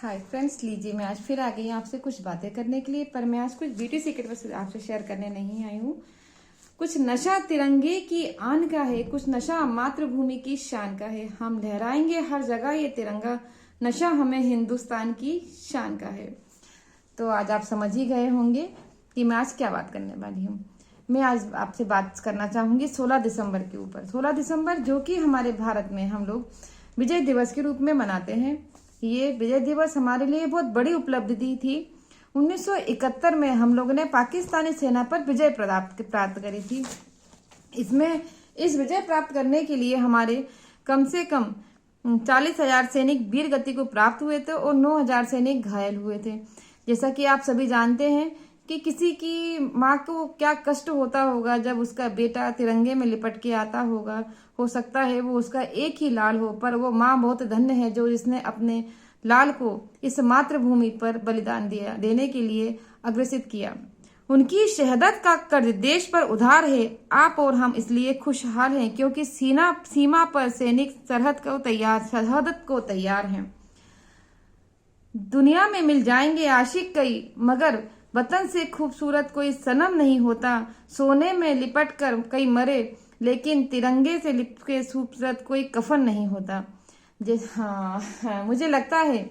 Hi friends, लीजिए मैं आज फिर आ गई हूँ आपसे कुछ बातें करने के लिए। पर मैं आज कुछ ब्यूटी सीक्रेट बस आपसे शेयर करने नहीं आई हूँ। कुछ नशा तिरंगे की आन का है, कुछ नशा मातृभूमि की शान का है। हम लहराएंगे हर जगह ये तिरंगा, नशा हमें हिंदुस्तान की शान का है। तो आज आप समझ ही गए होंगे कि मैं आज क्या बात करने वाली हूँ। मैं आज आपसे बात करना चाहूंगी 16 दिसंबर के ऊपर। 16 दिसंबर जो कि हमारे भारत में हम लोग विजय दिवस के रूप में मनाते हैं। ये विजय दिवस हमारे लिए बहुत बड़ी उपलब्धि थी। 1971 में हम लोगों ने पाकिस्तानी सेना पर विजय प्राप्त करी थी। इसमें इस विजय प्राप्त करने के लिए हमारे कम से कम 40,000 सैनिक वीर गति को प्राप्त हुए थे और 9,000 सैनिक घायल हुए थे। जैसा कि आप सभी जानते हैं कि किसी की माँ को क्या कष्ट होता होगा जब उसका बेटा तिरंगे में लिपट के आता होगा। हो सकता है वो उसका एक ही लाल हो, पर वो माँ बहुत धन्य है जो इसने अपने लाल को इस मातृभूमि पर बलिदान देने के लिए अग्रसित किया। उनकी शहादत का कर्ज देश पर उधार है। आप और हम इसलिए खुशहाल हैं क्योंकि सीमा पर सैनिक शहादत को तैयार हैं। दुनिया में मिल जाएंगे आशिक कई, मगर वतन से खूबसूरत कोई सनम नहीं होता। सोने में लिपट कर कई मरे, लेकिन तिरंगे से लिपट के खूबसूरत कोई कफन नहीं होता। हाँ, मुझे लगता है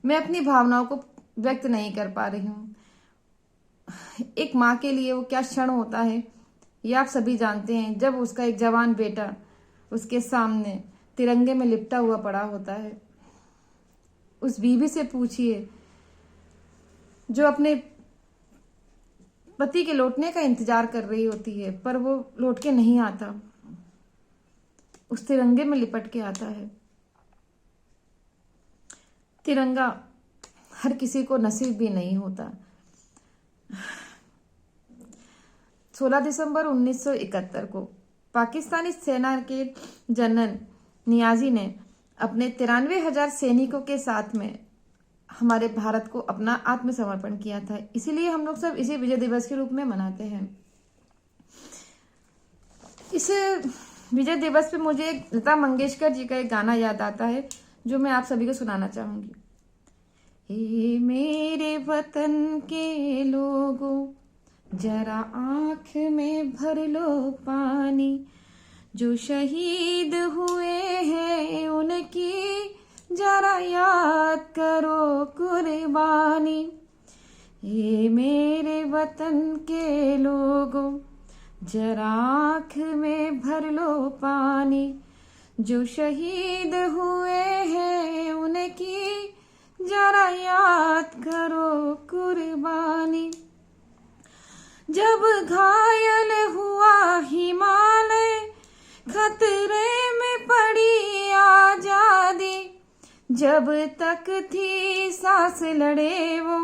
मैं अपनी भावनाओं को व्यक्त नहीं कर पा रही हूँ। एक माँ के लिए वो क्या क्षण होता है ये आप सभी जानते हैं, जब उसका एक जवान बेटा उसके सामने तिरंगे में लिपटा हुआ पड़ा होता है। उस बीवी से पूछिए जो अपने पति के लौटने का इंतजार कर रही होती है, पर वो लौट के नहीं आता, उस तिरंगे में लिपट के आता है। तिरंगा हर किसी को नसीब भी नहीं होता। 16 दिसंबर 1971 को पाकिस्तानी सेना के जनरल नियाजी ने अपने 93,000 सैनिकों के साथ में हमारे भारत को अपना आत्मसमर्पण किया था। इसीलिए हम लोग सब इसे विजय दिवस के रूप में मनाते हैं। इस विजय दिवस पे मुझे लता मंगेशकर जी का एक गाना याद आता है जो मैं आप सभी को सुनाना चाहूंगी। हे मेरे वतन के लोगों, जरा आंख में भर लो पानी, जो शहीद हुए हैं उनकी जरा याद करो कुर्बानी। हे मेरे वतन के लोगों, जरा आंख में भर लो पानी, जो शहीद हुए हैं उनकी जरा याद करो कुर्बानी। जब घायल हुआ हिमालय, खतरे में पड़ी आजादी, जब तक थी सांस लड़े वो,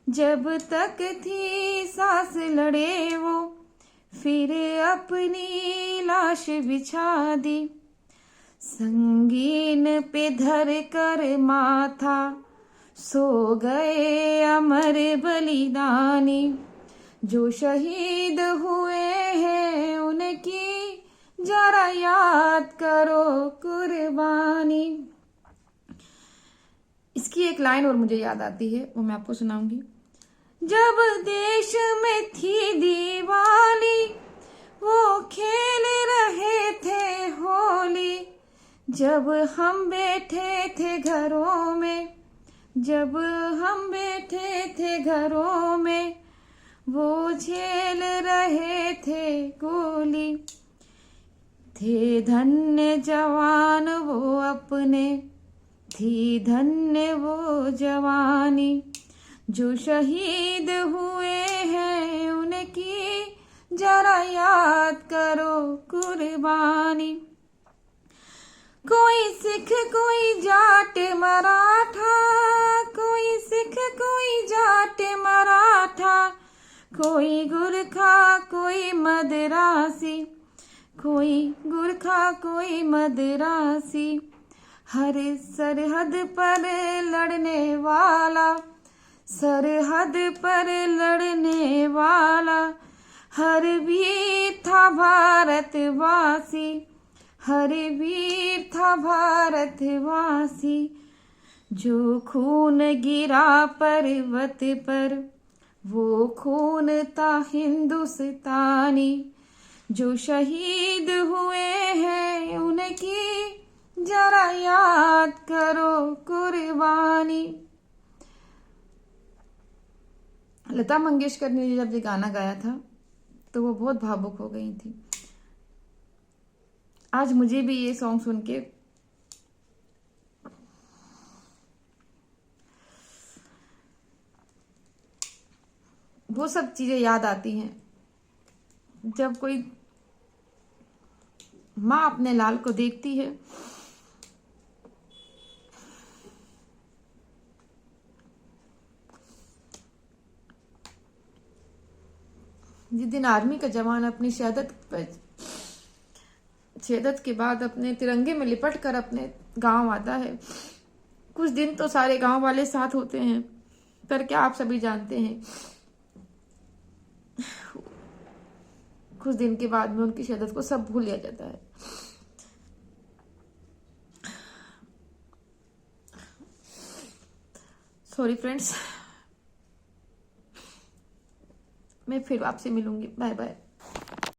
जब तक थी सांस लड़े वो, फिर अपनी लाश बिछा दी। संगीन पे धर कर माथा सो गए अमर बलिदानी, जो शहीद हुए हैं उनकी जरा याद करो कुर्बानी। इसकी एक लाइन और मुझे याद आती है, वो मैं आपको सुनाऊंगी। जब देश में थी दिवाली, वो खेल रहे थे होली, जब हम बैठे थे घरों में, जब हम बैठे थे घरों में, वो झेल रहे थे गोली। थे धन्य जवान वो अपने, थी धन्य वो जवानी, जो शहीद हुए हैं उनकी जरा याद करो कुर्बानी। कोई सिख कोई जाट मराठा, कोई सिख कोई जाट मराठा, कोई गुरखा कोई मदरासी, कोई गुरखा कोई मदरासी, हर सरहद पर लड़ने वाला, सरहद पर लड़ने वाला, हर वीर था भारतवासी, हर वीर था भारतवासी, जो खून गिरा पर्वत पर वो खून था हिंदुस्तानी, जो शहीद हुए हैं उनकी जरा याद करो कुर्बानी। लता मंगेशकर ने जब ये गाना गाया था तो वो बहुत भावुक हो गई थी। आज मुझे भी ये सॉन्ग सुन के वो सब चीजें याद आती हैं जब कोई माँ अपने लाल को देखती है। जिस दिन आर्मी का जवान अपनी शहादत के बाद अपने तिरंगे में लिपट कर अपने गांव आता है, कुछ दिन तो सारे गांव वाले साथ होते हैं, पर क्या आप सभी जानते हैं कुछ दिन के बाद में उनकी शहादत को सब भूल लिया जाता है। सॉरी फ्रेंड्स, मैं फिर आपसे मिलूंगी। Bye bye.